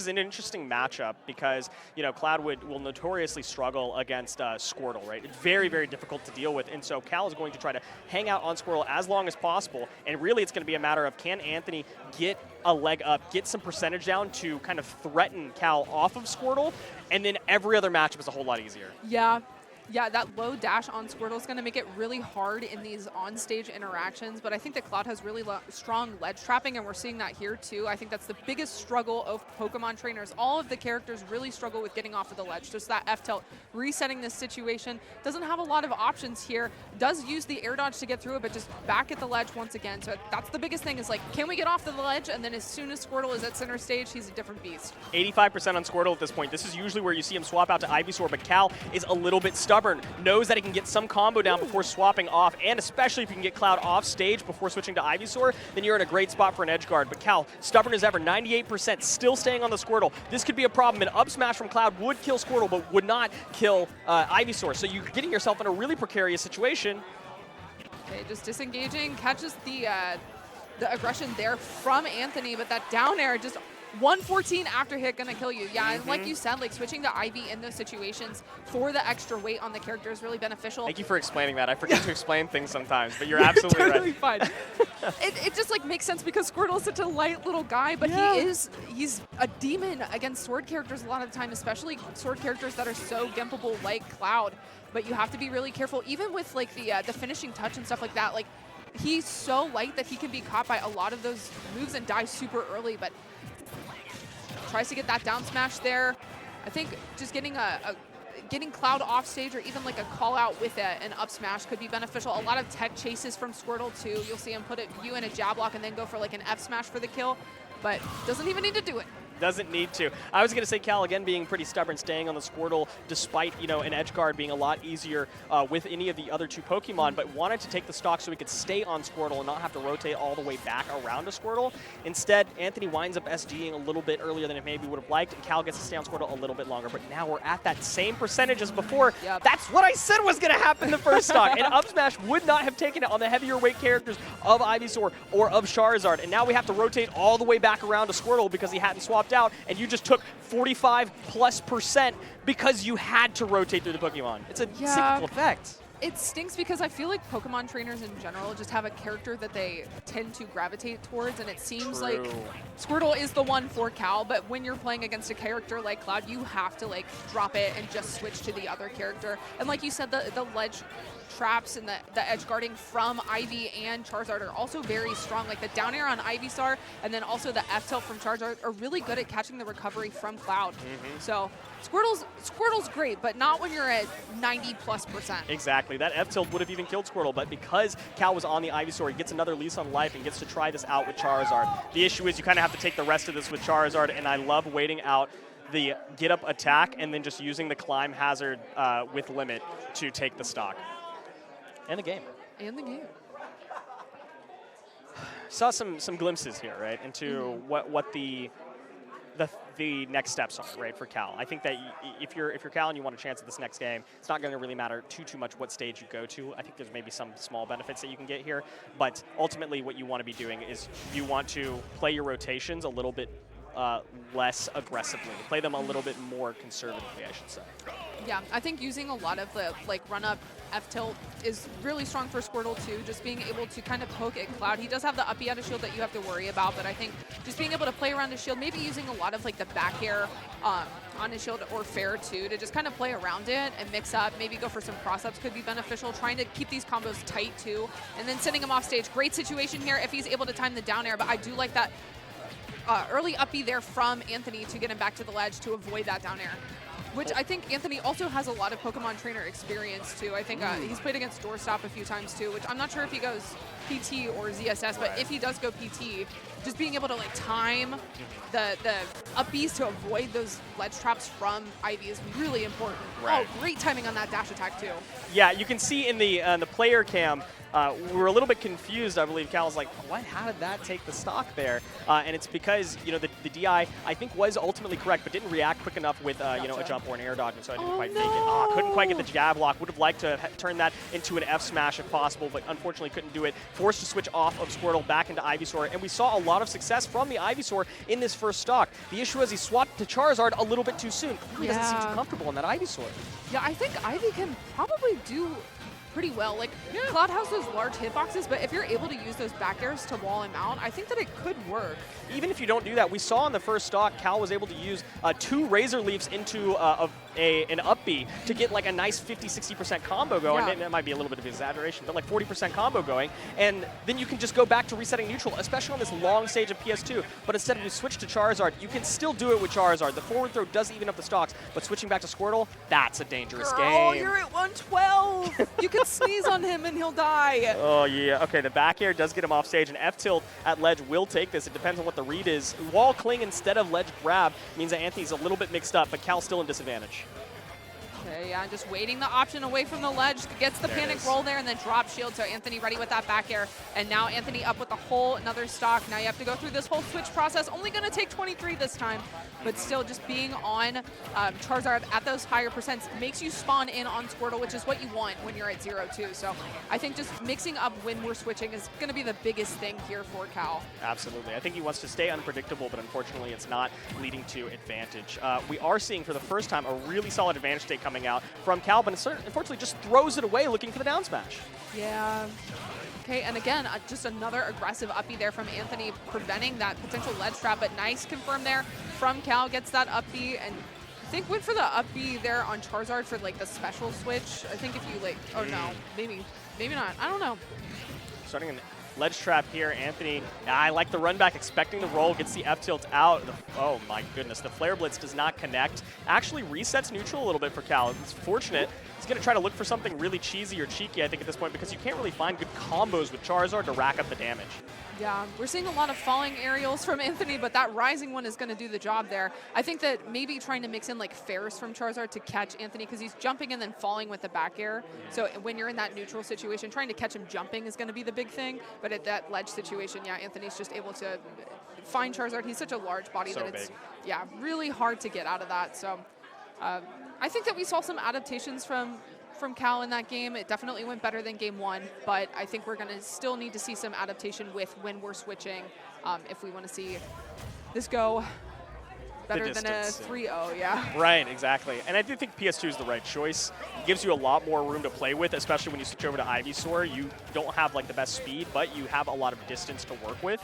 is an interesting matchup because, you know, Cloud will notoriously struggle against Squirtle, right? It's very, very difficult to deal with, and so Cal is going to try to hang out on Squirtle as long as possible, and really it's going to be a matter of can Anthony get a leg up, get some percentage down to kind of threaten Cal off of Squirtle, and then every other matchup is a whole lot easier. Yeah, that low dash on Squirtle is going to make it really hard in these on-stage interactions, but I think that Cloud has really strong ledge trapping, and we're seeing that here too. I think that's the biggest struggle of Pokemon trainers. All of the characters really struggle with getting off of the ledge. Just that F-tilt, resetting this situation. Doesn't have a lot of options here. Does use the air dodge to get through it, but just back at the ledge once again. So that's the biggest thing is like, can we get off the ledge? And then as soon as Squirtle is at center stage, he's a different beast. 85% on Squirtle at this point. This is usually where you see him swap out to Ivysaur, but Cal is a little bit stubborn. Knows that he can get some combo down before swapping off, and especially if you can get Cloud off stage before switching to Ivysaur, then you're in a great spot for an edge guard. But Cal, stubborn as ever, 98%, still staying on the Squirtle. This could be a problem. An up smash from Cloud would kill Squirtle, but would not kill Ivysaur. So you're getting yourself in a really precarious situation. Okay, just disengaging, catches the aggression there from Anthony, but that down air just 114 after hit gonna kill you. Yeah, and like you said, like switching to Ivy in those situations for the extra weight on the character is really beneficial. Thank you for explaining that. I forget to explain things sometimes, but you're absolutely totally right. Fine. It just like makes sense because Squirtle is such a light little guy, but he's a demon against sword characters a lot of the time, especially sword characters that are so gimpable like Cloud. But you have to be really careful, even with like the finishing touch and stuff like that. Like he's so light that he can be caught by a lot of those moves and die super early, but tries to get that down smash there. I think just getting getting Cloud off stage or even like a call out with an up smash could be beneficial. A lot of tech chases from Squirtle too. You'll see him put you in a jab lock and then go for like an F smash for the kill, but doesn't even need to do it. Doesn't need to. I was going to say Cal, again, being pretty stubborn, staying on the Squirtle, despite, you know, an edge guard being a lot easier with any of the other two Pokemon, but wanted to take the stock so he could stay on Squirtle and not have to rotate all the way back around to Squirtle. Instead, Anthony winds up SGing a little bit earlier than it maybe would have liked, and Cal gets to stay on Squirtle a little bit longer, but now we're at that same percentage as before. Yep. That's what I said was going to happen the first stock, and up smash would not have taken it on the heavier weight characters of Ivysaur or of Charizard, and now we have to rotate all the way back around to Squirtle because he hadn't swapped out, and you just took 45+% because you had to rotate through the Pokemon. It's a cyclical effect. It stinks because I feel like Pokemon trainers in general just have a character that they tend to gravitate towards, and it seems like Squirtle is the one for Cal, but when you're playing against a character like Cloud, you have to like drop it and just switch to the other character. And like you said, the ledge traps and the edge guarding from Ivy and Charizard are also very strong. Like the down air on Ivysaur and then also the F-tilt from Charizard are really good at catching the recovery from Cloud. So Squirtle's great, but not when you're at 90+%. Exactly. That F-tilt would have even killed Squirtle, but because Cal was on the Ivysaur, he gets another lease on life and gets to try this out with Charizard. The issue is you kind of have to take the rest of this with Charizard, and I love waiting out the get-up attack and then just using the climb hazard with limit to take the stock. And the game. And the game. Saw some glimpses here, right, into what the next steps are, right, for Cal. I think that if you're Cal and you want a chance at this next game, it's not going to really matter too much what stage you go to. I think there's maybe some small benefits that you can get here, but ultimately what you want to be doing is you want to play your rotations a little bit less aggressively, play them a little bit more conservatively, I should say. Yeah, I think using a lot of the like run-up F-tilt is really strong for Squirtle too, just being able to kind of poke at Cloud. He does have the uppy out of shield that you have to worry about, but I think just being able to play around his shield, maybe using a lot of like the back air on his shield or fair too, to just kind of play around it and mix up, maybe go for some cross-ups could be beneficial, trying to keep these combos tight too, and then sending him off stage. Great situation here if he's able to time the down air, but I do like that early uppy there from Anthony to get him back to the ledge to avoid that down air. Which I think Anthony also has a lot of Pokemon trainer experience too. I think he's played against Doorstop a few times too, which I'm not sure if he goes PT or ZSS, but if he does go PT, just being able to like time the upbees to avoid those ledge traps from Ivy is really important. Right. Oh, great timing on that dash attack too. Yeah, you can see in the player cam, we were a little bit confused. I believe Cal was like, "What? How did that take the stock there?" And it's because the DI I think was ultimately correct, but didn't react quick enough with a jump or an air dodge, and so I didn't quite make it. Couldn't quite get the jab lock. Would have liked to turn that into an F smash if possible, but unfortunately couldn't do it. forced to switch off of Squirtle back into Ivysaur, and we saw a lot of success from the Ivysaur in this first stock. The issue is he swapped to Charizard a little bit too soon. He doesn't seem too comfortable in that Ivysaur. Yeah, I think Ivy can probably do pretty well. Like, Cloud has those large hitboxes, but if you're able to use those back airs to wall him out, I think that it could work. Even if you don't do that, we saw in the first stock, Cal was able to use 2 Razor Leafs into an up B to get like a nice 50-60% combo going. And that might be a little bit of exaggeration, but like 40% combo going. And then you can just go back to resetting neutral, especially on this long stage of PS2. But instead of you switch to Charizard, you can still do it with Charizard. The forward throw does even up the stocks, but switching back to Squirtle, that's a dangerous game. Oh, you're at 112. You can sneeze on him and he'll die. Oh, yeah. Okay, the back air does get him off stage, and F-tilt at ledge will take this. It depends on what the read is. Wall cling instead of ledge grab means that Anthony's a little bit mixed up, but Cal's still in disadvantage. Okay, yeah, just waiting the option away from the ledge. Gets the panic roll there and then drop shield. So Anthony ready with that back air. And now Anthony up with a whole another stock. Now you have to go through this whole switch process. Only going to take 23 this time. But still, just being on Charizard at those higher percents makes you spawn in on Squirtle, which is what you want when you're at 0-2. So I think just mixing up when we're switching is going to be the biggest thing here for Cal. Absolutely. I think he wants to stay unpredictable, but unfortunately it's not leading to advantage. We are seeing for the first time a really solid advantage state coming out from Cal, but unfortunately just throws it away looking for the down smash. Yeah. Okay, and again, just another aggressive uppie there from Anthony, preventing that potential ledge trap, but nice confirm there from Cal, gets that uppie, and I think went for the uppie there on Charizard for like the special switch. I think if you like, oh no, maybe not, I don't know. Starting an ledge trap here, Anthony. I like the run back, expecting the roll, gets the F-tilt out. Oh my goodness, the Flare Blitz does not connect. Actually resets neutral a little bit for Cal. It's fortunate. He's going to try to look for something really cheesy or cheeky, I think, at this point, because you can't really find good combos with Charizard to rack up the damage. Yeah, we're seeing a lot of falling aerials from Anthony, but that rising one is going to do the job there. I think that maybe trying to mix in like fairs from Charizard to catch Anthony, because he's jumping and then falling with the back air. So when you're in that neutral situation, trying to catch him jumping is going to be the big thing. But at that ledge situation, yeah, Anthony's just able to find Charizard. He's such a large body that it's really hard to get out of that. So I think that we saw some adaptations from Cal in that game. It definitely went better than game 1, but I think we're going to still need to see some adaptation with when we're switching if we want to see this go better than a 3-0, yeah. Right, exactly. And I do think PS2 is the right choice. It gives you a lot more room to play with, especially when you switch over to Ivysaur. You don't have like the best speed, but you have a lot of distance to work with.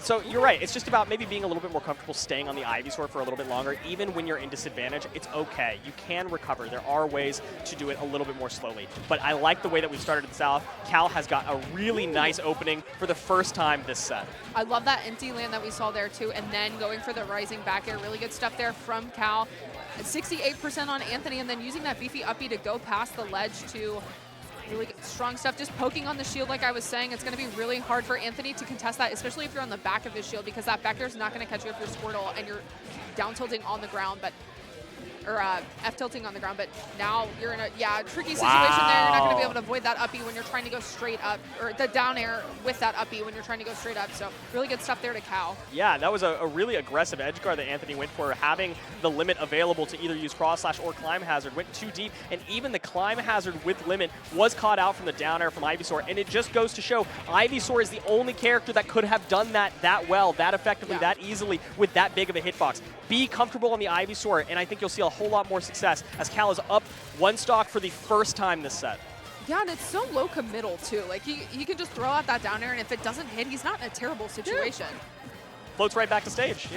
So you're right. It's just about maybe being a little bit more comfortable staying on the Ivysaur for a little bit longer. Even when you're in disadvantage, it's okay. You can recover. There are ways to do it a little bit more slowly. But I like the way that we've started this out. Cal has got a really nice opening for the first time this set. I love that empty land that we saw there too, and then going for the rising back air. Really good stuff there from Cal. 68% on Anthony, and then using that beefy uppie to go past the ledge to really strong stuff. Just poking on the shield, like I was saying, it's going to be really hard for Anthony to contest that, especially if you're on the back of his shield, because that back air is not going to catch you if you're Squirtle and you're down tilting on the ground, or F-tilting on the ground, but now you're in a tricky situation there. You're not going to be able to avoid that uppie when you're trying to go straight up, or the down air with that uppie when you're trying to go straight up. So really good stuff there to Cal. Yeah, that was a really aggressive edge guard that Anthony went for. Having the limit available to either use cross slash or climb hazard went too deep, and even the climb hazard with limit was caught out from the down air from Ivysaur, and it just goes to show Ivysaur is the only character that could have done that well, that effectively, that easily with that big of a hitbox. Be comfortable on the Ivysaur, and I think you'll see a whole lot more success as Cal is up 1 stock for the first time this set. Yeah, and it's so low committal too. Like he can just throw out that down air, and if it doesn't hit, he's not in a terrible situation. Floats right back to stage,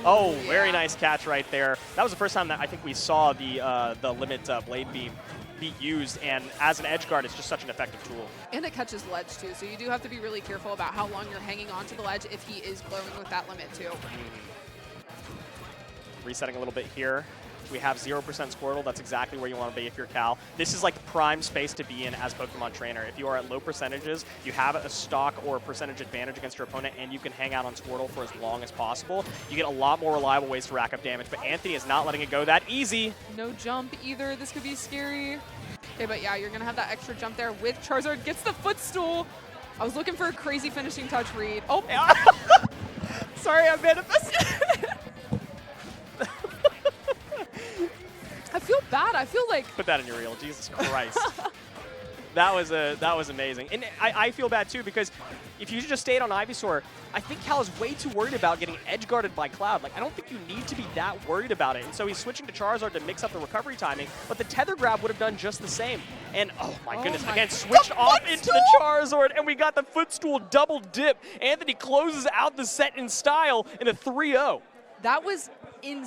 Oh, very nice catch right there. That was the first time that I think we saw the limit blade beam be used, and as an edge guard, it's just such an effective tool. And it catches ledge too, so you do have to be really careful about how long you're hanging on to the ledge if he is blowing with that limit too. Resetting a little bit here. We have 0% Squirtle. That's exactly where you want to be if you're Cal. This is like the prime space to be in as Pokemon Trainer. If you are at low percentages, you have a stock or percentage advantage against your opponent, and you can hang out on Squirtle for as long as possible. You get a lot more reliable ways to rack up damage, but Anthony is not letting it go that easy. No jump either. This could be scary. Okay, but yeah, you're going to have that extra jump there with Charizard. Gets the footstool. I was looking for a crazy finishing touch read. Oh, sorry, I manifested. I feel bad. I feel like... Put that in your reel. Jesus Christ. That was amazing. And I feel bad too because if you just stayed on Ivysaur, I think Cal is way too worried about getting edge guarded by Cloud. Like, I don't think you need to be that worried about it. And so he's switching to Charizard to mix up the recovery timing, but the tether grab would have done just the same. And oh my goodness, again, switched off into the Charizard, and we got the footstool double dip. Anthony closes out the set in style in a 3-0. That was insane.